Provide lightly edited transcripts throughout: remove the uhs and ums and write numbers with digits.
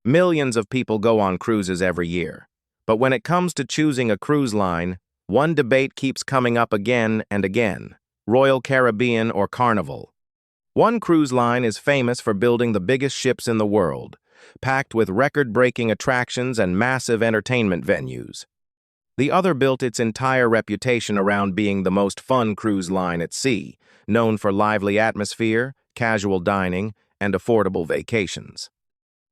Millions of people go on cruises every year. But when it comes to choosing a cruise line, one debate keeps coming up again and again: Royal Caribbean or Carnival. One cruise line is famous for building the biggest ships in the world, packed with record-breaking attractions and massive entertainment venues. The other built its entire reputation around being the most fun cruise line at sea, known for lively atmosphere, casual dining, and affordable vacations.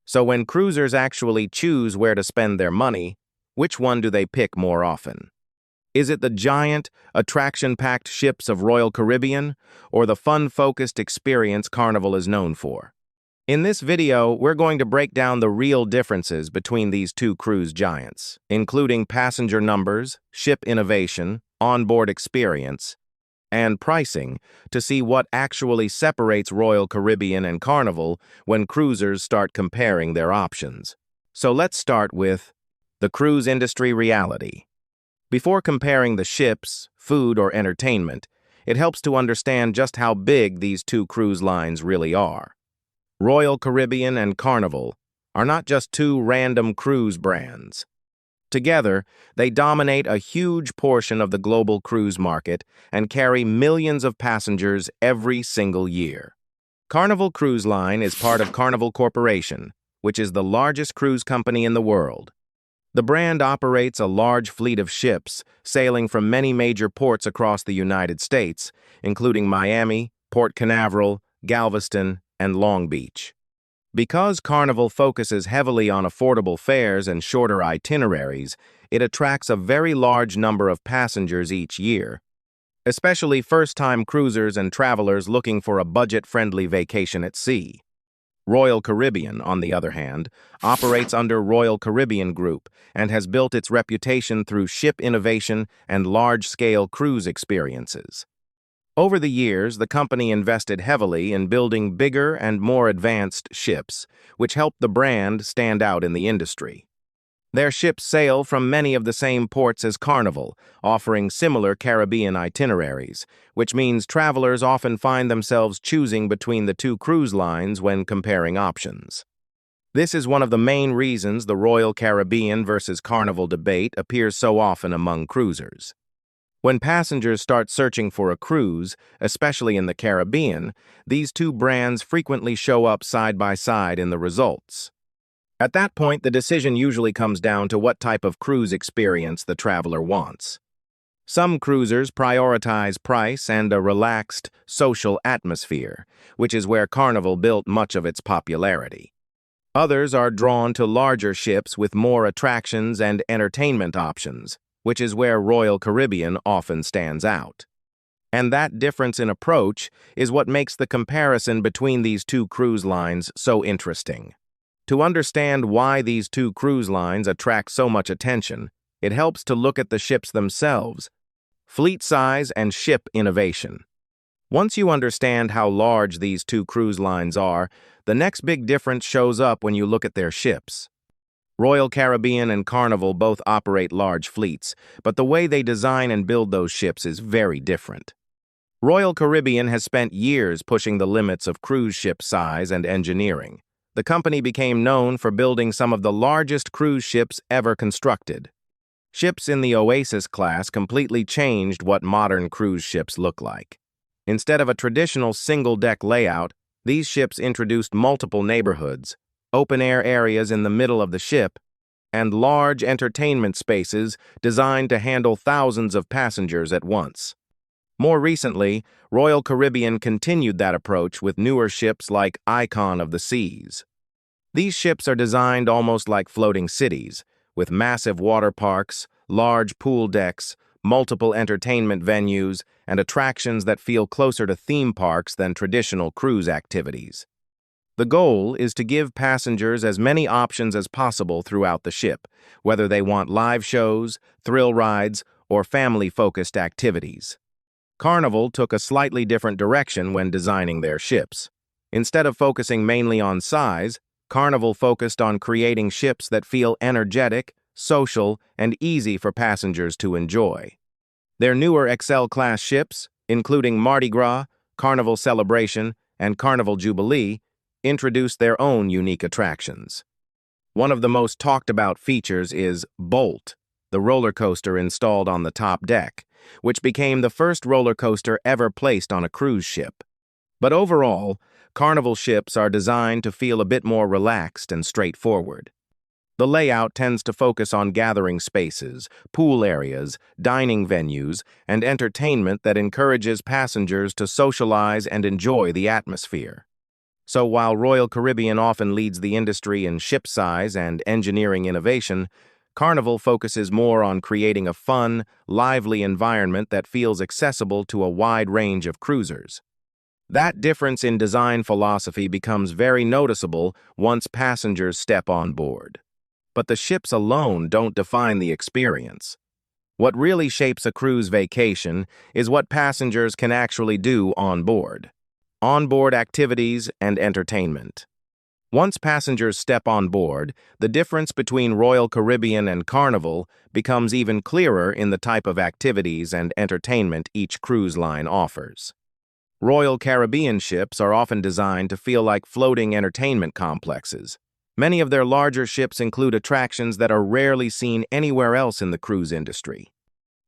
So when cruisers actually choose where to spend their money, which one do they pick more often? Is it the giant, attraction-packed ships of Royal Caribbean, or the fun-focused experience Carnival is known for? In this video, we're going to break down the real differences between these two cruise giants, including passenger numbers, ship innovation, onboard experience, and pricing, to see what actually separates Royal Caribbean and Carnival when cruisers start comparing their options. So let's start with the cruise industry reality. Before comparing the ships, food, or entertainment, it helps to understand just how big these two cruise lines really are. Royal Caribbean and Carnival are not just two random cruise brands. Together, they dominate a huge portion of the global cruise market and carry millions of passengers every single year. Carnival Cruise Line is part of Carnival Corporation, which is the largest cruise company in the world. The brand operates a large fleet of ships sailing from many major ports across the United States, including Miami, Port Canaveral, Galveston, and Long Beach. Because Carnival focuses heavily on affordable fares and shorter itineraries, it attracts a very large number of passengers each year, especially first-time cruisers and travelers looking for a budget-friendly vacation at sea. Royal Caribbean, on the other hand, operates under Royal Caribbean Group and has built its reputation through ship innovation and large-scale cruise experiences. Over the years, the company invested heavily in building bigger and more advanced ships, which helped the brand stand out in the industry. Their ships sail from many of the same ports as Carnival, offering similar Caribbean itineraries, which means travelers often find themselves choosing between the two cruise lines when comparing options. This is one of the main reasons the Royal Caribbean versus Carnival debate appears so often among cruisers. When passengers start searching for a cruise, especially in the Caribbean, these two brands frequently show up side by side in the results. At that point, the decision usually comes down to what type of cruise experience the traveler wants. Some cruisers prioritize price and a relaxed, social atmosphere, which is where Carnival built much of its popularity. Others are drawn to larger ships with more attractions and entertainment options, which is where Royal Caribbean often stands out. And that difference in approach is what makes the comparison between these two cruise lines so interesting. To understand why these two cruise lines attract so much attention, it helps to look at the ships themselves, fleet size, and ship innovation. Once you understand how large these two cruise lines are, the next big difference shows up when you look at their ships. Royal Caribbean and Carnival both operate large fleets, but the way they design and build those ships is very different. Royal Caribbean has spent years pushing the limits of cruise ship size and engineering. The company became known for building some of the largest cruise ships ever constructed. Ships in the Oasis class completely changed what modern cruise ships look like. Instead of a traditional single-deck layout, these ships introduced multiple neighborhoods, open-air areas in the middle of the ship, and large entertainment spaces designed to handle thousands of passengers at once. More recently, Royal Caribbean continued that approach with newer ships like Icon of the Seas. These ships are designed almost like floating cities, with massive water parks, large pool decks, multiple entertainment venues, and attractions that feel closer to theme parks than traditional cruise activities. The goal is to give passengers as many options as possible throughout the ship, whether they want live shows, thrill rides, or family-focused activities. Carnival took a slightly different direction when designing their ships. Instead of focusing mainly on size, Carnival focused on creating ships that feel energetic, social, and easy for passengers to enjoy. Their newer XL-class ships, including Mardi Gras, Carnival Celebration, and Carnival Jubilee, introduced their own unique attractions. One of the most talked about features is Bolt, the roller coaster installed on the top deck, which became the first roller coaster ever placed on a cruise ship. But overall, Carnival ships are designed to feel a bit more relaxed and straightforward. The layout tends to focus on gathering spaces, pool areas, dining venues, and entertainment that encourages passengers to socialize and enjoy the atmosphere. So while Royal Caribbean often leads the industry in ship size and engineering innovation, Carnival focuses more on creating a fun, lively environment that feels accessible to a wide range of cruisers. That difference in design philosophy becomes very noticeable once passengers step on board. But the ships alone don't define the experience. What really shapes a cruise vacation is what passengers can actually do on board. Onboard activities and entertainment. Once passengers step on board, the difference between Royal Caribbean and Carnival becomes even clearer in the type of activities and entertainment each cruise line offers. Royal Caribbean ships are often designed to feel like floating entertainment complexes. Many of their larger ships include attractions that are rarely seen anywhere else in the cruise industry.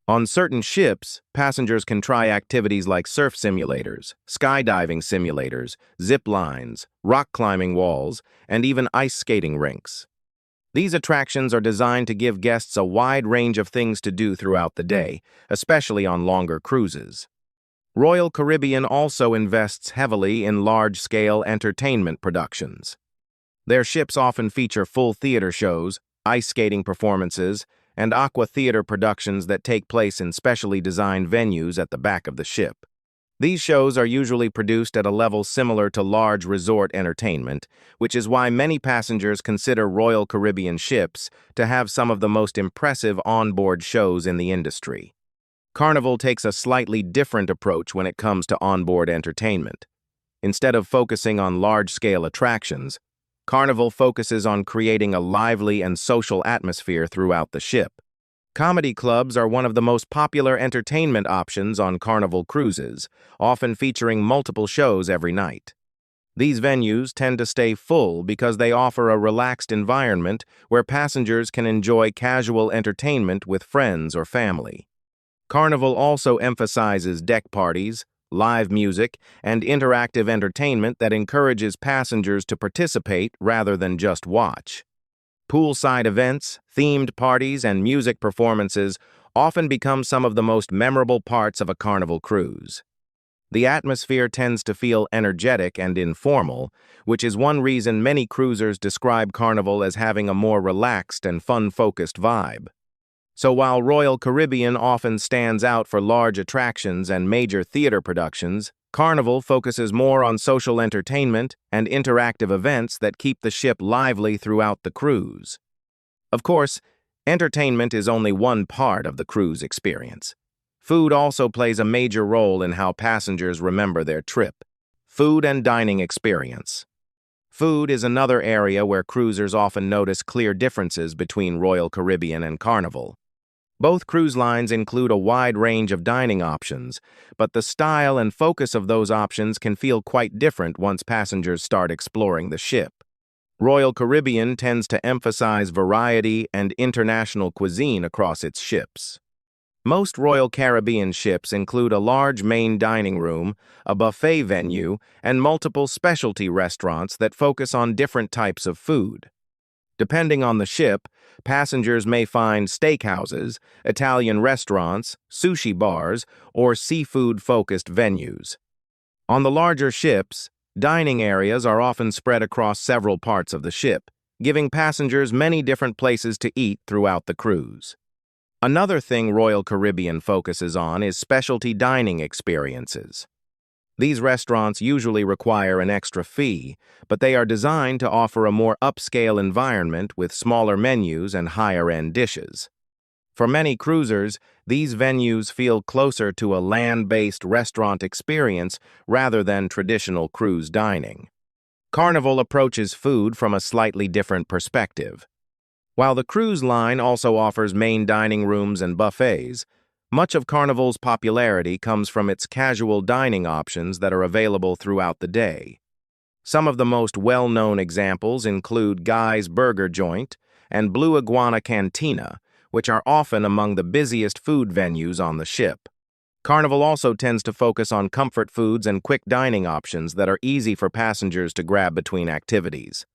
On certain ships, passengers can try activities like surf simulators, skydiving simulators, zip lines, rock climbing walls, and even ice skating rinks. These attractions are designed to give guests a wide range of things to do throughout the day, especially on longer cruises. Royal Caribbean also invests heavily in large-scale entertainment productions. Their ships often feature full theater shows, ice skating performances, and aqua theater productions that take place in specially designed venues at the back of the ship. These shows are usually produced at a level similar to large resort entertainment, which is why many passengers consider Royal Caribbean ships to have some of the most impressive onboard shows in the industry. Carnival takes a slightly different approach when it comes to onboard entertainment. Instead of focusing on large-scale attractions, Carnival focuses on creating a lively and social atmosphere throughout the ship. Comedy clubs are one of the most popular entertainment options on Carnival cruises, often featuring multiple shows every night. These venues tend to stay full because they offer a relaxed environment where passengers can enjoy casual entertainment with friends or family. Carnival also emphasizes deck parties, live music, and interactive entertainment that encourages passengers to participate rather than just watch. Poolside events, themed parties, and music performances often become some of the most memorable parts of a Carnival cruise. The atmosphere tends to feel energetic and informal, which is one reason many cruisers describe Carnival as having a more relaxed and fun-focused vibe. So while Royal Caribbean often stands out for large attractions and major theater productions, Carnival focuses more on social entertainment and interactive events that keep the ship lively throughout the cruise. Of course, entertainment is only one part of the cruise experience. Food also plays a major role in how passengers remember their trip. Food and dining experience. Food is another area where cruisers often notice clear differences between Royal Caribbean and Carnival. Both cruise lines include a wide range of dining options, but the style and focus of those options can feel quite different once passengers start exploring the ship. Royal Caribbean tends to emphasize variety and international cuisine across its ships. Most Royal Caribbean ships include a large main dining room, a buffet venue, and multiple specialty restaurants that focus on different types of food. Depending on the ship, passengers may find steakhouses, Italian restaurants, sushi bars, or seafood-focused venues. On the larger ships, dining areas are often spread across several parts of the ship, giving passengers many different places to eat throughout the cruise. Another thing Royal Caribbean focuses on is specialty dining experiences. These restaurants usually require an extra fee, but they are designed to offer a more upscale environment with smaller menus and higher-end dishes. For many cruisers, these venues feel closer to a land-based restaurant experience rather than traditional cruise dining. Carnival approaches food from a slightly different perspective. While the cruise line also offers main dining rooms and buffets, much of Carnival's popularity comes from its casual dining options that are available throughout the day. Some of the most well-known examples include Guy's Burger Joint and Blue Iguana Cantina, which are often among the busiest food venues on the ship. Carnival also tends to focus on comfort foods and quick dining options that are easy for passengers to grab between activities.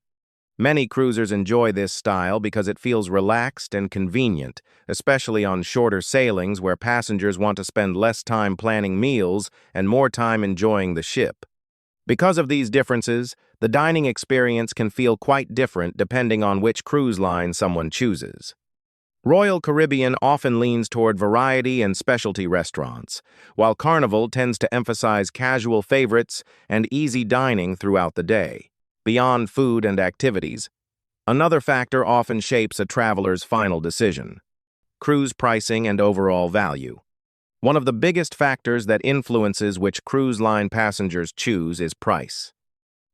Many cruisers enjoy this style because it feels relaxed and convenient, especially on shorter sailings where passengers want to spend less time planning meals and more time enjoying the ship. Because of these differences, the dining experience can feel quite different depending on which cruise line someone chooses. Royal Caribbean often leans toward variety and specialty restaurants, while Carnival tends to emphasize casual favorites and easy dining throughout the day. Beyond food and activities, another factor often shapes a traveler's final decision: cruise pricing and overall value. One of the biggest factors that influences which cruise line passengers choose is price.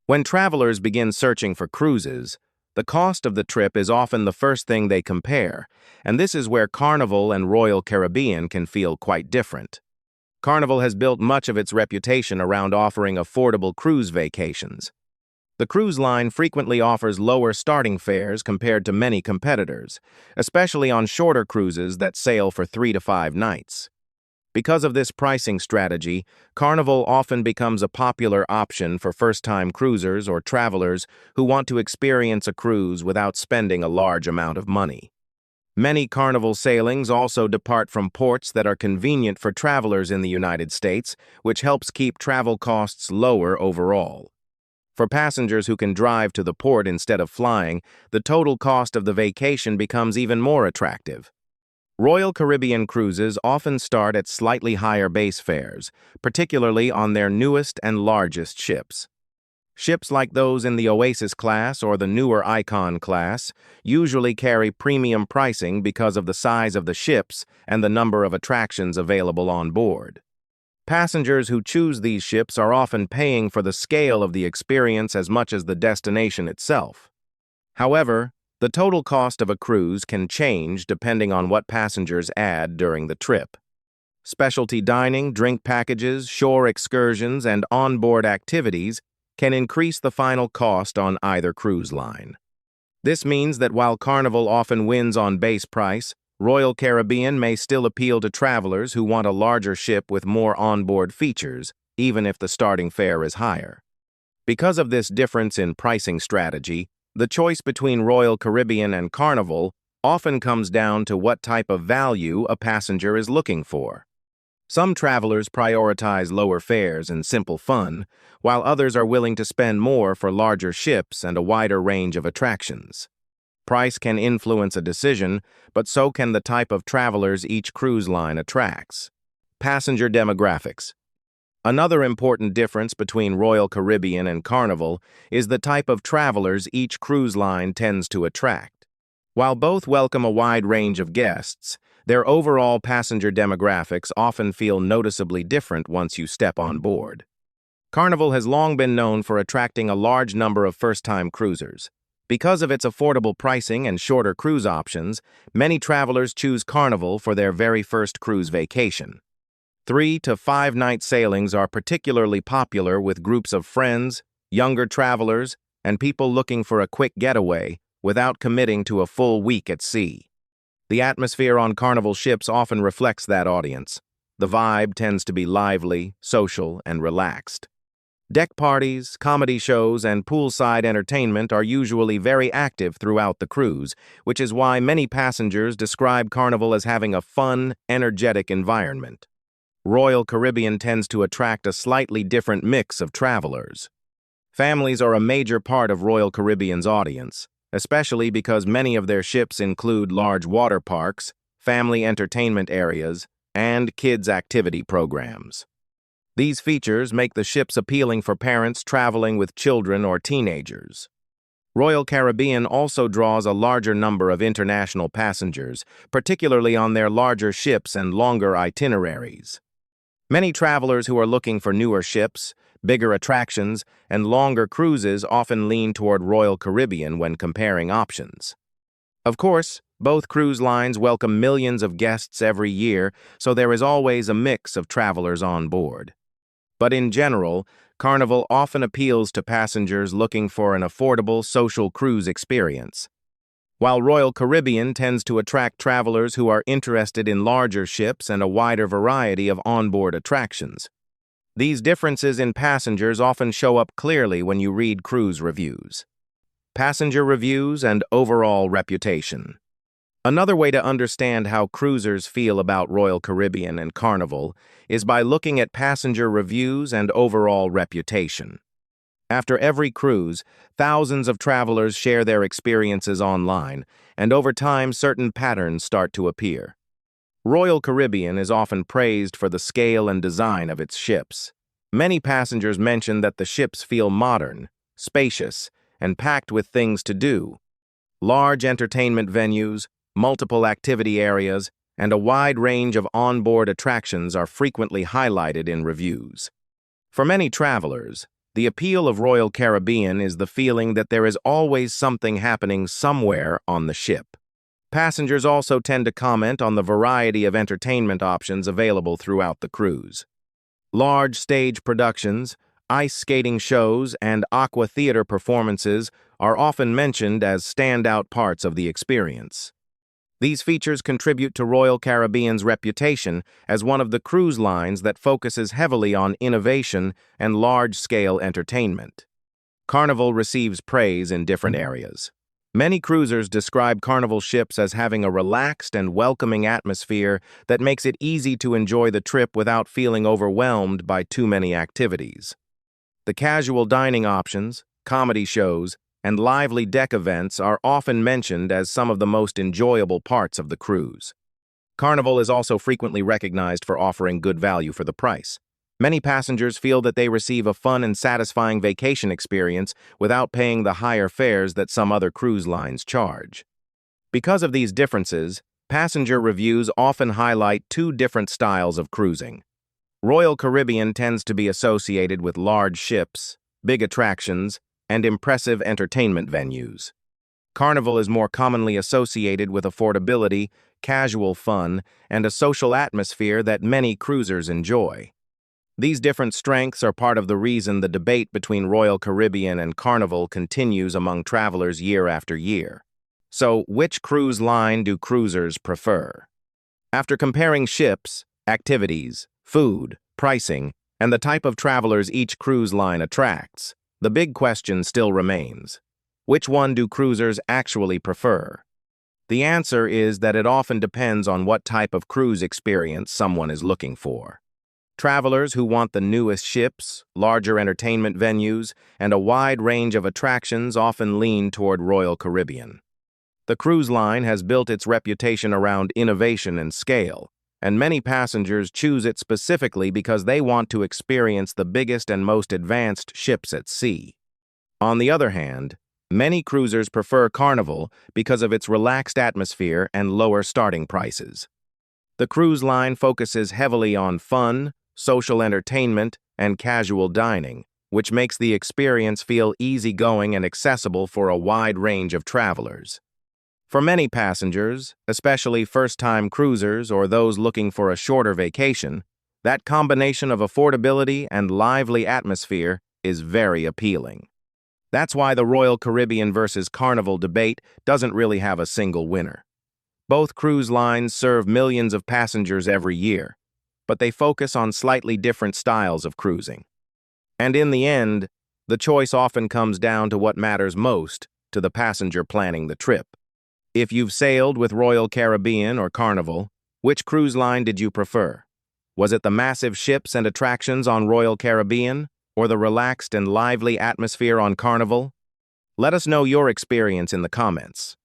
When travelers begin searching for cruises, the cost of the trip is often the first thing they compare, and this is where Carnival and Royal Caribbean can feel quite different. Carnival has built much of its reputation around offering affordable cruise vacations. The cruise line frequently offers lower starting fares compared to many competitors, especially on shorter cruises that sail for 3 to 5 nights. Because of this pricing strategy, Carnival often becomes a popular option for first-time cruisers or travelers who want to experience a cruise without spending a large amount of money. Many Carnival sailings also depart from ports that are convenient for travelers in the United States, which helps keep travel costs lower overall. For passengers who can drive to the port instead of flying, the total cost of the vacation becomes even more attractive. Royal Caribbean cruises often start at slightly higher base fares, particularly on their newest and largest ships. Ships like those in the Oasis class or the newer Icon class usually carry premium pricing because of the size of the ships and the number of attractions available on board. Passengers who choose these ships are often paying for the scale of the experience as much as the destination itself. However, the total cost of a cruise can change depending on what passengers add during the trip. Specialty dining, drink packages, shore excursions, and onboard activities can increase the final cost on either cruise line. This means that while Carnival often wins on base price, Royal Caribbean may still appeal to travelers who want a larger ship with more onboard features, even if the starting fare is higher. Because of this difference in pricing strategy, the choice between Royal Caribbean and Carnival often comes down to what type of value a passenger is looking for. Some travelers prioritize lower fares and simple fun, while others are willing to spend more for larger ships and a wider range of attractions. Price can influence a decision, but so can the type of travelers each cruise line attracts. Passenger demographics. Another important difference between Royal Caribbean and Carnival is the type of travelers each cruise line tends to attract. While both welcome a wide range of guests, their overall passenger demographics often feel noticeably different once you step on board. Carnival has long been known for attracting a large number of first-time cruisers. Because of its affordable pricing and shorter cruise options, many travelers choose Carnival for their very first cruise vacation. 3 to 5 night sailings are particularly popular with groups of friends, younger travelers, and people looking for a quick getaway without committing to a full week at sea. The atmosphere on Carnival ships often reflects that audience. The vibe tends to be lively, social, and relaxed. Deck parties, comedy shows, and poolside entertainment are usually very active throughout the cruise, which is why many passengers describe Carnival as having a fun, energetic environment. Royal Caribbean tends to attract a slightly different mix of travelers. Families are a major part of Royal Caribbean's audience, especially because many of their ships include large water parks, family entertainment areas, and kids' activity programs. These features make the ships appealing for parents traveling with children or teenagers. Royal Caribbean also draws a larger number of international passengers, particularly on their larger ships and longer itineraries. Many travelers who are looking for newer ships, bigger attractions, and longer cruises often lean toward Royal Caribbean when comparing options. Of course, both cruise lines welcome millions of guests every year, so there is always a mix of travelers on board. But in general, Carnival often appeals to passengers looking for an affordable social cruise experience, while Royal Caribbean tends to attract travelers who are interested in larger ships and a wider variety of onboard attractions. These differences in passengers often show up clearly when you read cruise reviews. Passenger reviews and overall reputation. Another way to understand how cruisers feel about Royal Caribbean and Carnival is by looking at passenger reviews and overall reputation. After every cruise, thousands of travelers share their experiences online, and over time certain patterns start to appear. Royal Caribbean is often praised for the scale and design of its ships. Many passengers mention that the ships feel modern, spacious, and packed with things to do. Large entertainment venues, multiple activity areas, and a wide range of onboard attractions are frequently highlighted in reviews. For many travelers, the appeal of Royal Caribbean is the feeling that there is always something happening somewhere on the ship. Passengers also tend to comment on the variety of entertainment options available throughout the cruise. Large stage productions, ice skating shows, and aqua theater performances are often mentioned as standout parts of the experience. These features contribute to Royal Caribbean's reputation as one of the cruise lines that focuses heavily on innovation and large-scale entertainment. Carnival receives praise in different areas. Many cruisers describe Carnival ships as having a relaxed and welcoming atmosphere that makes it easy to enjoy the trip without feeling overwhelmed by too many activities. The casual dining options, comedy shows, and lively deck events are often mentioned as some of the most enjoyable parts of the cruise. Carnival is also frequently recognized for offering good value for the price. Many passengers feel that they receive a fun and satisfying vacation experience without paying the higher fares that some other cruise lines charge. Because of these differences, passenger reviews often highlight two different styles of cruising. Royal Caribbean tends to be associated with large ships, big attractions, and impressive entertainment venues. Carnival is more commonly associated with affordability, casual fun, and a social atmosphere that many cruisers enjoy. These different strengths are part of the reason the debate between Royal Caribbean and Carnival continues among travelers year after year. So, which cruise line do cruisers prefer? After comparing ships, activities, food, pricing, and the type of travelers each cruise line attracts, the big question still remains. Which one do cruisers actually prefer? The answer is that it often depends on what type of cruise experience someone is looking for. Travelers who want the newest ships, larger entertainment venues, and a wide range of attractions often lean toward Royal Caribbean. The cruise line has built its reputation around innovation and scale, and many passengers choose it specifically because they want to experience the biggest and most advanced ships at sea. On the other hand, many cruisers prefer Carnival because of its relaxed atmosphere and lower starting prices. The cruise line focuses heavily on fun, social entertainment, and casual dining, which makes the experience feel easygoing and accessible for a wide range of travelers. For many passengers, especially first-time cruisers or those looking for a shorter vacation, that combination of affordability and lively atmosphere is very appealing. That's why the Royal Caribbean versus Carnival debate doesn't really have a single winner. Both cruise lines serve millions of passengers every year, but they focus on slightly different styles of cruising. And in the end, the choice often comes down to what matters most to the passenger planning the trip. If you've sailed with Royal Caribbean or Carnival, which cruise line did you prefer? Was it the massive ships and attractions on Royal Caribbean, or the relaxed and lively atmosphere on Carnival? Let us know your experience in the comments.